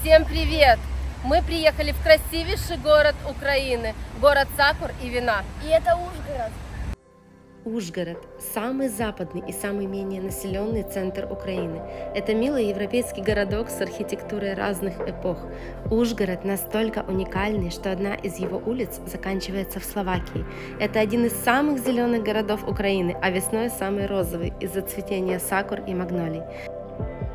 Всем привет! Мы приехали в красивейший город Украины, город сакур и вина. И это Ужгород. Ужгород – самый западный и самый менее населенный центр Украины. Это милый европейский городок с архитектурой разных эпох. Ужгород настолько уникальный, что одна из его улиц заканчивается в Словакии. Это один из самых зеленых городов Украины, а весной самый розовый из-за цветения сакур и магнолий.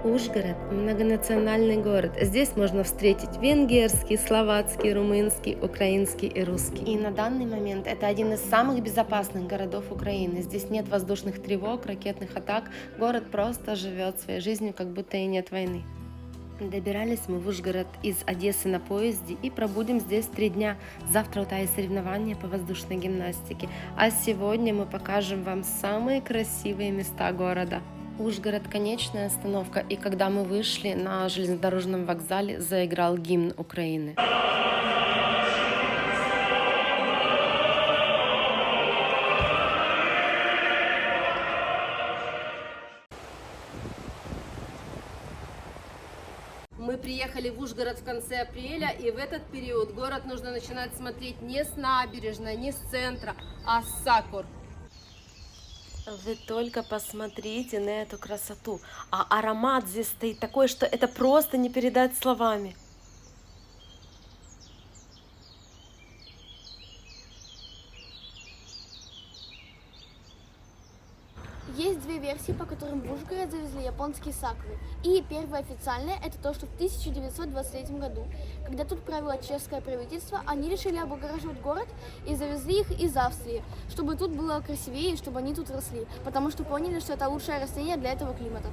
Ужгород – многонациональный город. Здесь можно встретить венгерский, словацкий, румынский, украинский и русский. И на данный момент это один из самых безопасных городов Украины. Здесь нет воздушных тревог, ракетных атак. Город просто живет своей жизнью, как будто и нет войны. Добирались мы в Ужгород из Одессы на поезде и пробудем здесь 3 дня. Завтра у Таи соревнования по воздушной гимнастике, а сегодня мы покажем вам самые красивые места города. Ужгород – конечная остановка, и когда мы вышли, на железнодорожном вокзале заиграл гимн Украины. Мы приехали в Ужгород в конце апреля, и в этот период город нужно начинать смотреть не с набережной, не с центра, а с сакур. Вы только посмотрите на эту красоту. А аромат здесь стоит такой, что это просто не передать словами. Есть две версии, по которым в Ужгород завезли японские сакуры. И первая официальная – это то, что в 1923 году, когда тут правило чешское правительство, они решили облагораживать город и завезли их из Австрии, чтобы тут было красивее и чтобы они тут росли, потому что поняли, что это лучшее растение для этого климата.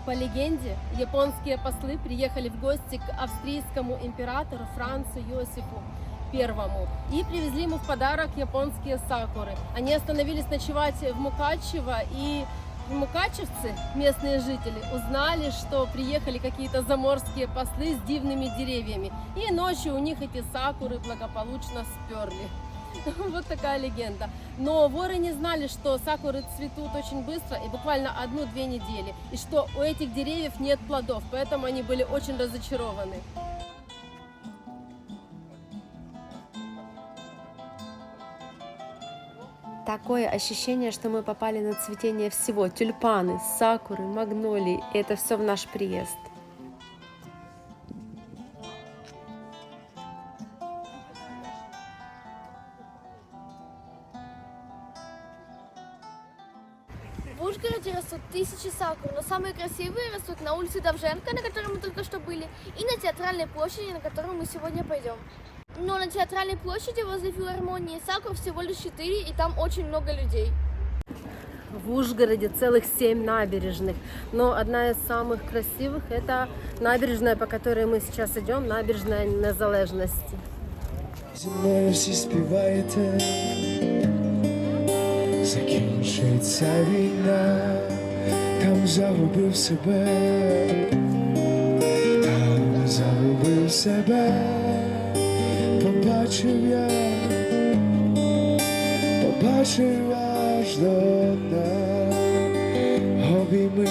По легенде, японские послы приехали в гости к австрийскому императору Францу Иосифу I и привезли ему в подарок японские сакуры. Они остановились ночевать в Мукачево, и мукачевцы, местные жители, узнали, что приехали какие-то заморские послы с дивными деревьями, и ночью у них эти сакуры благополучно сперли. Вот такая легенда. Но воры не знали, что сакуры цветут очень быстро и буквально 1-2 недели, и что у этих деревьев нет плодов, поэтому они были очень разочарованы. Такое ощущение, что мы попали на цветение всего. Тюльпаны, сакуры, магнолии. И это все в наш приезд. В Ужгороде растут тысячи сакур, но самые красивые растут на улице Довженко, на которой мы только что были, и на Театральной площади, на которую мы сегодня пойдем. Но на Театральной площади возле филармонии сакур всего лишь 4, и там очень много людей. В Ужгороде целых 7 набережных, но одна из самых красивых – это набережная, по которой мы сейчас идем, набережная Незалежності. Зі мною всі співаєте, закінчиться війна, там загубив себе, там загубив себе, побачив я, побачив аж до дна. Обійми,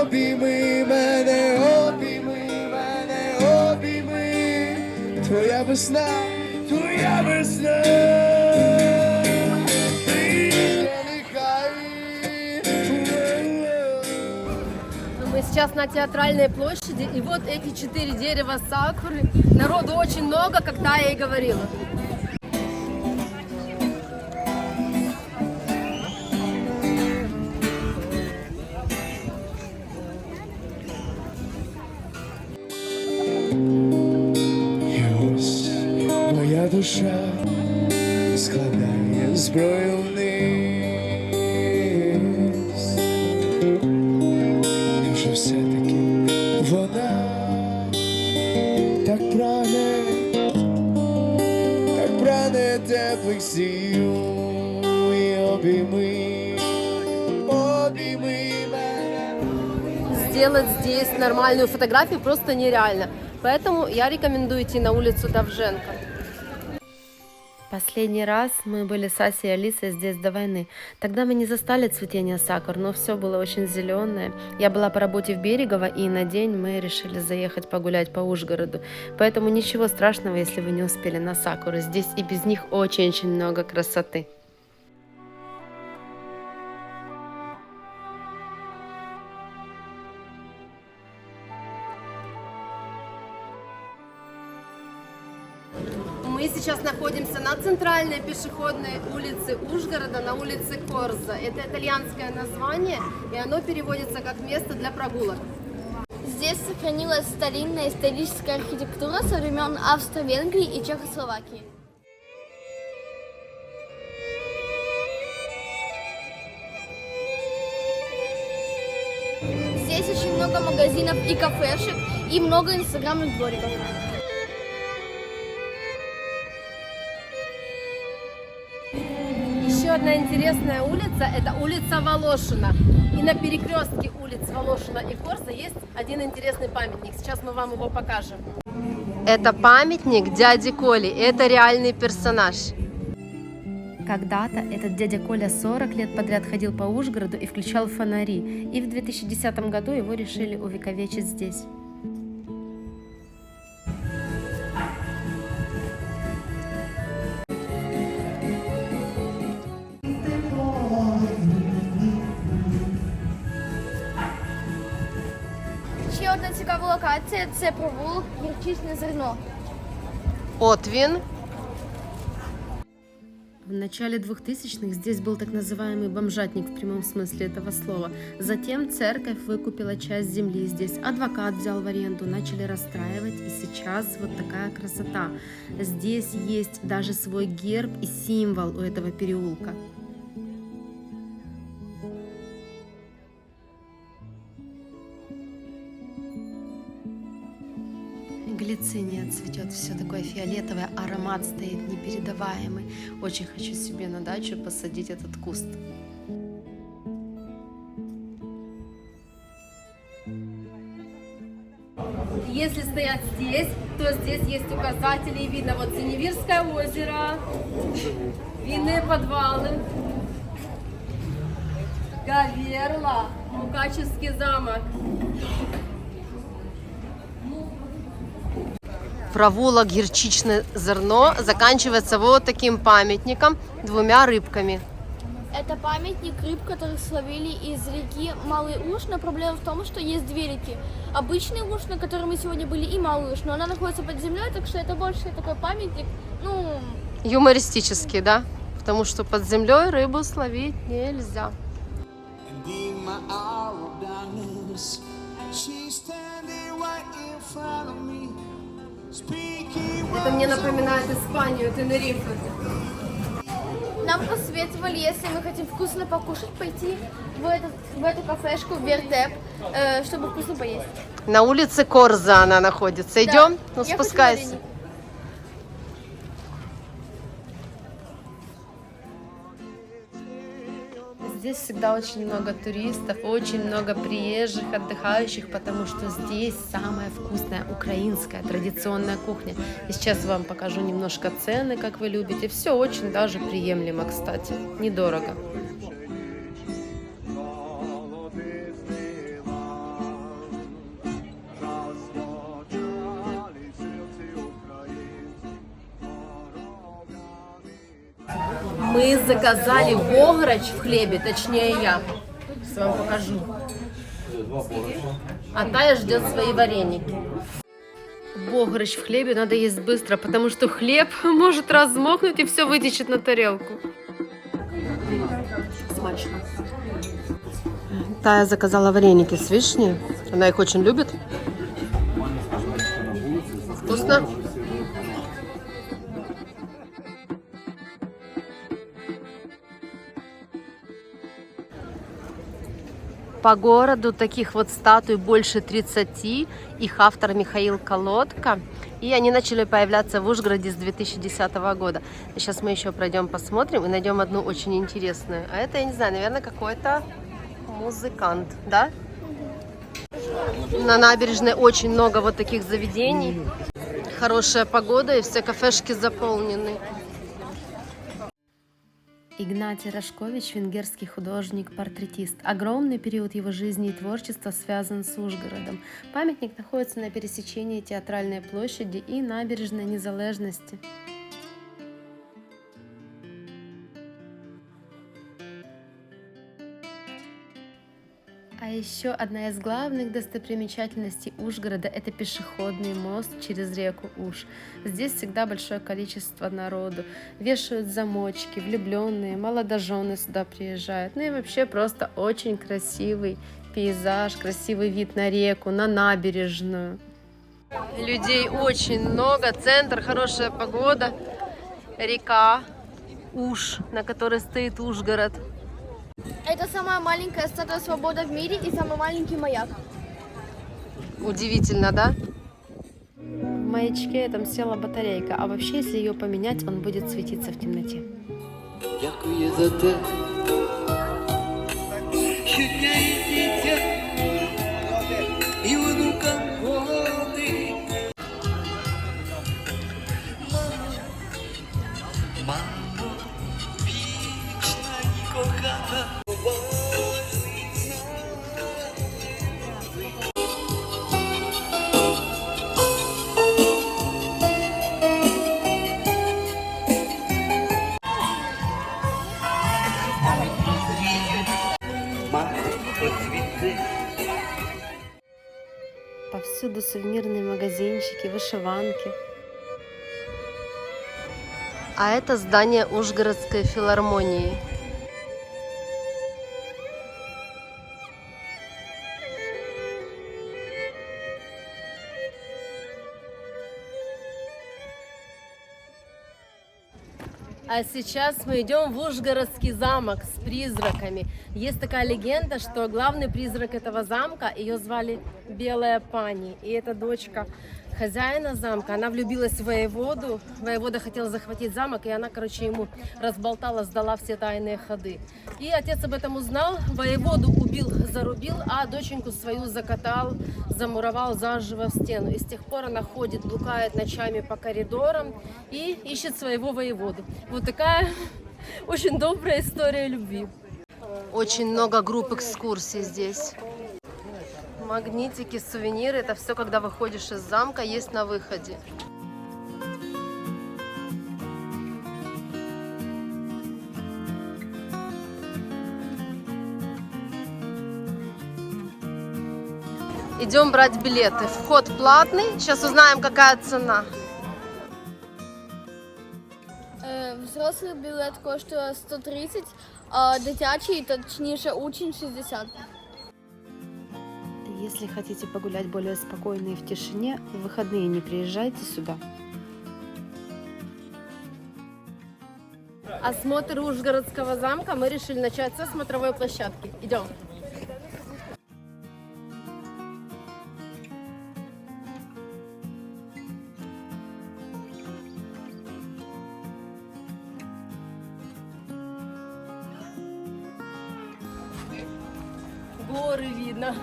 обійми мене, обійми мене, обійми, твоя весна, твоя весна. Мы сейчас на Театральной площади, и вот эти 4 дерева сакуры. Народу очень много, как Тая и говорила. І ось моя душа складає зброю вниз. Невже все-таки вона так прагне теплих сил і обійми, обійми мене. сделать здесь нормальную фотографию просто нереально. Поэтому я рекомендую идти на улицу Довженко. Последний раз мы были с Асей и Алисой здесь до войны. Тогда мы не застали цветение сакур, но все было очень зеленое. Я была по работе в Берегово, и на день мы решили заехать погулять по Ужгороду. Поэтому ничего страшного, если вы не успели на сакуры. Здесь и без них очень-очень много красоты. Мы сейчас находимся на центральной пешеходной улице Ужгорода, на улице Корза. Это итальянское название, и оно переводится как место для прогулок. Здесь сохранилась старинная историческая архитектура со времен Австро-Венгрии и Чехословакии. Здесь очень много магазинов и кафешек, и много инстаграмных двориков. Еще одна интересная улица – это улица Волошина. И на перекрестке улиц Волошина и Корза есть один интересный памятник. Сейчас мы вам его покажем. Это памятник дяде Коле. Это реальный персонаж. Когда-то этот дядя Коля 40 лет подряд ходил по Ужгороду и включал фонари. И в 2010 году его решили увековечить здесь. Ще одна цікава локація – це провулок Гірчичне зерно. Вот він. В начале 2000-х здесь был так называемый бомжатник в прямом смысле этого слова. Затем церковь выкупила часть земли здесь, адвокат взял в аренду, начали расстраивать, и сейчас вот такая красота. Здесь есть даже свой герб и символ у этого переулка. Глициния цветет, все такое фиолетовое, аромат стоит непередаваемый. Очень хочу себе на дачу посадить этот куст. Если стоять здесь, то здесь есть указатели, и видно вот Синевирское озеро, винные подвалы, Гаверла, Мукачевский замок. Провулок Гірчичне зерно заканчивается вот таким памятником, двумя рыбками. Это памятник рыб, которых словили из реки Малый Уж, но проблема в том, что есть две реки. Обычный Уж, на котором мы сегодня были, и Малый Уж, но она находится под землей, так что это больше такой памятник, Юмористический, да? Потому что под землей рыбу словить нельзя. And in my hour of darkness, she's standing right in front of me, speaking Это мне напоминает Испанию, Тенерифе. Нам посоветовали, если мы хотим вкусно покушать, пойти в эту кафешку, в Вертеп, чтобы вкусно поесть. На улице Корза она находится. Идем? Ну, Я спускайся. хочу Здесь всегда очень много туристов, очень много приезжих, отдыхающих, потому что здесь самая вкусная украинская традиционная кухня. И сейчас вам покажу немножко цены, как вы любите. Все очень даже приемлемо, кстати, недорого. Мы заказали бограч в хлебе, точнее я. Сейчас вам покажу. А Тая ждет свои вареники. Бограч в хлебе надо есть быстро, потому что хлеб может размокнуть и все вытечет на тарелку. Смачно. Тая заказала вареники с вишней. Она их очень любит. Вкусно? По городу таких вот статуй больше 30. Их автор Михаил Колодка. И они начали появляться в Ужгороде с 2010 года. Сейчас мы еще пройдем, посмотрим и найдем одну очень интересную. А это, я не знаю, наверное, какой-то музыкант, да? На набережной очень много вот таких заведений. Хорошая погода и все кафешки заполнены. Игнатий Рашкович – венгерский художник-портретист. Огромный период его жизни и творчества связан с Ужгородом. Памятник находится на пересечении Театральной площади и Набережной Незалежности. А еще одна из главных достопримечательностей Ужгорода – это пешеходный мост через реку Уж. Здесь всегда большое количество народу. Вешают замочки, влюбленные, молодожены сюда приезжают. Ну и вообще просто очень красивый пейзаж, красивый вид на реку, на набережную. Людей очень много, центр, хорошая погода, река Уж, на которой стоит Ужгород. Это самая маленькая статуя свободы в мире и самый маленький маяк. Удивительно, да? В маячке там села батарейка, а вообще, если ее поменять, он будет светиться в темноте. Дякую за те, що я і дитя, і внукам ходить. Мамо, вічна і кохана. Повсюду сувенирные магазинчики, вышиванки. А это здание Ужгородской филармонии. А сейчас мы идем в Ужгородский замок с призраками. Есть такая легенда, что главный призрак этого замка, ее звали Белая Пани. И это дочка хозяина замка. Она влюбилась в воеводу. Воевода хотел захватить замок, и она, ему разболтала, сдала все тайные ходы. И отец об этом узнал, воеводу убил, зарубил, а доченьку свою закатал, замуровал заживо в стену. И с тех пор она ходит, блукает ночами по коридорам и ищет своего воеводу. Вот такая очень добрая история любви. Очень много групп экскурсий здесь. Магнитики, сувениры, это все, когда выходишь из замка, есть на выходе. Идем брать билеты. Вход платный. Сейчас узнаем, какая цена. Взрослий білет коштує 130, а дитячий, точніше учень, 60. Если хотите погулять более спокойно и в тишине, в выходные не приезжайте сюда. Осмотр Ужгородского замка мы решили начать со смотровой площадки. Идем. Горы видно.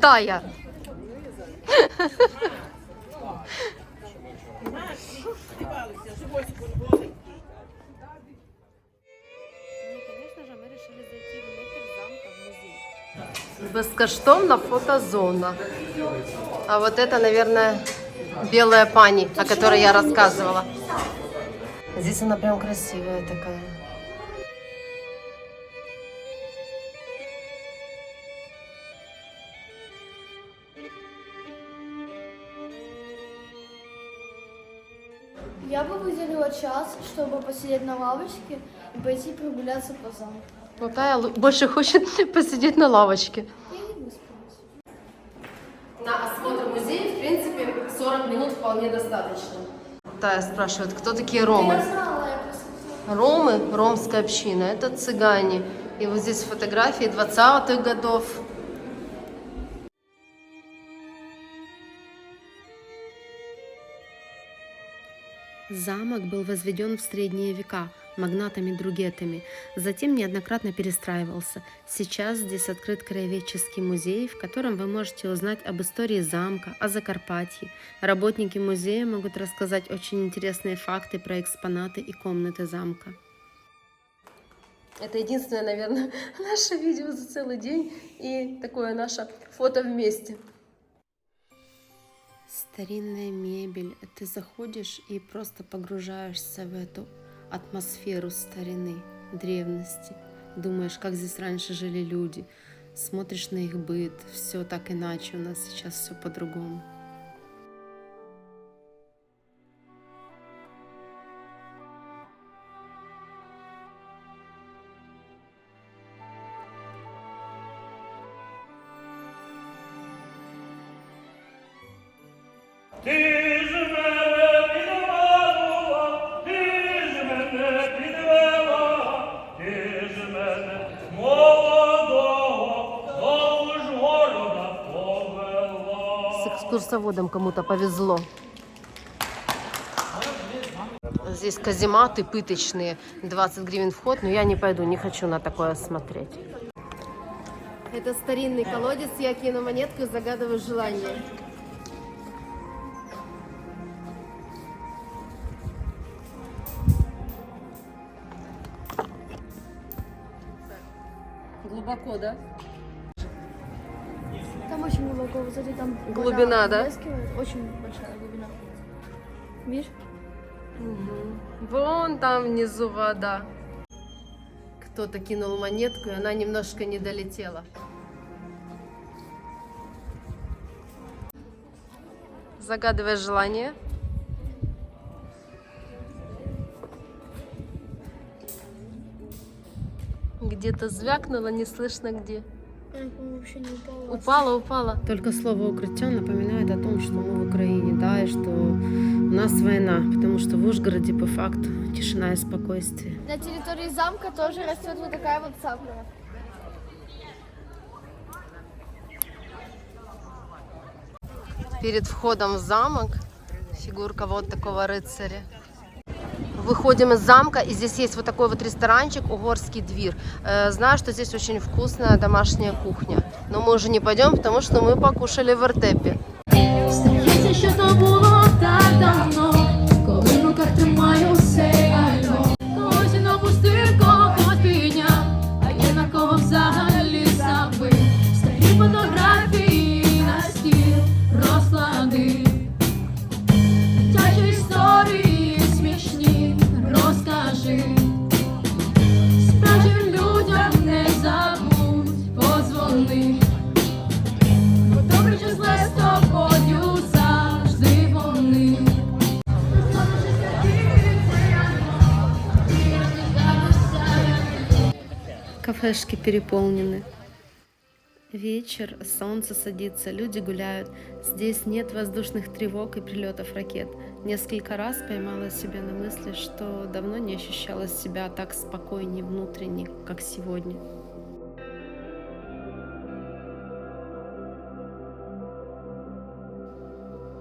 Тая. Конечно же, мы решили зайти внутрь замка в музей. Бескоштовно фотозона. А вот это, наверное, Белая Пани, о которой я рассказывала. Здесь она прям красивая такая. Я бы выделила час, чтобы посидеть на лавочке и пойти прогуляться по замку. Ну, Тая больше хочет посидеть на лавочке. Я не выспалась. На осмотр музея, в принципе, 40 минут вполне достаточно. Тая спрашивает, кто такие ромы? Я знала, я просто знала. Ромы, ромская община, это цыгане. И вот здесь фотографии 20-х годов. Замок был возведен в средние века магнатами-другетами, затем неоднократно перестраивался. Сейчас здесь открыт краеведческий музей, в котором вы можете узнать об истории замка, о Закарпатье. Работники музея могут рассказать очень интересные факты про экспонаты и комнаты замка. Это единственное, наверное, наше видео за целый день и такое наше фото вместе. Старинная мебель. Ты заходишь и просто погружаешься в эту атмосферу старины, древности. Думаешь, как здесь раньше жили люди. Смотришь на их быт. Все так иначе. У нас сейчас все по-другому. Ти ж мене підвела, ти ж мене підвела, ти ж мене молодого до Ужгорода повела. С экскурсоводом кому-то повезло. Здесь казематы пыточные, 20 гривен вход, но я не пойду, не хочу на такое смотреть. Это старинный колодец, я кину монетку и загадываю желание. Глубоко, да? Там очень глубоко, вот смотри, там Глубина, вода да? выплескивает, очень большая глубина. Видишь? Вон там внизу вода. Кто-то кинул монетку, и она немножко не долетела. Загадывай желание. Где-то звякнуло, не слышно где. Вообще не упала. Упала. Только слово «укрытие» напоминает о том, что мы в Украине, да, и что у нас война, потому что в Ужгороде по факту тишина и спокойствие. На территории замка тоже растет вот такая вот сакура. Перед входом в замок фигурка вот такого рыцаря. Выходим из замка, и здесь есть вот такой вот ресторанчик «Угорский двір». Знаю, что здесь очень вкусная домашняя кухня. Но мы уже не пойдем, потому что мы покушали в вертепі. Здається, що то було так давно, коли в руках тримаю все айно. Когось він опустив, когось підняв, а є на кого взагалі забив. Старі фотографії на стіл розклади. Дитячі історії смішні розкажи. Справжнім людям не забудь подзвони. Бо добре чи зле з тобою завжди вони. Кафешки переполнены. Вечер, солнце садится, люди гуляют. Здесь нет воздушных тревог и прилетов ракет. Несколько раз поймала себя на мысли, что давно не ощущала себя так спокойнее внутренне, как сегодня.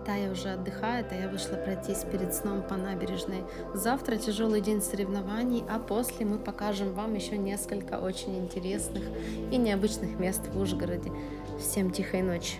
Тая уже отдыхает, а я вышла пройтись перед сном по набережной. Завтра тяжелый день соревнований, а после мы покажем вам еще несколько очень интересных и необычных мест в Ужгороде. Всем тихой ночи!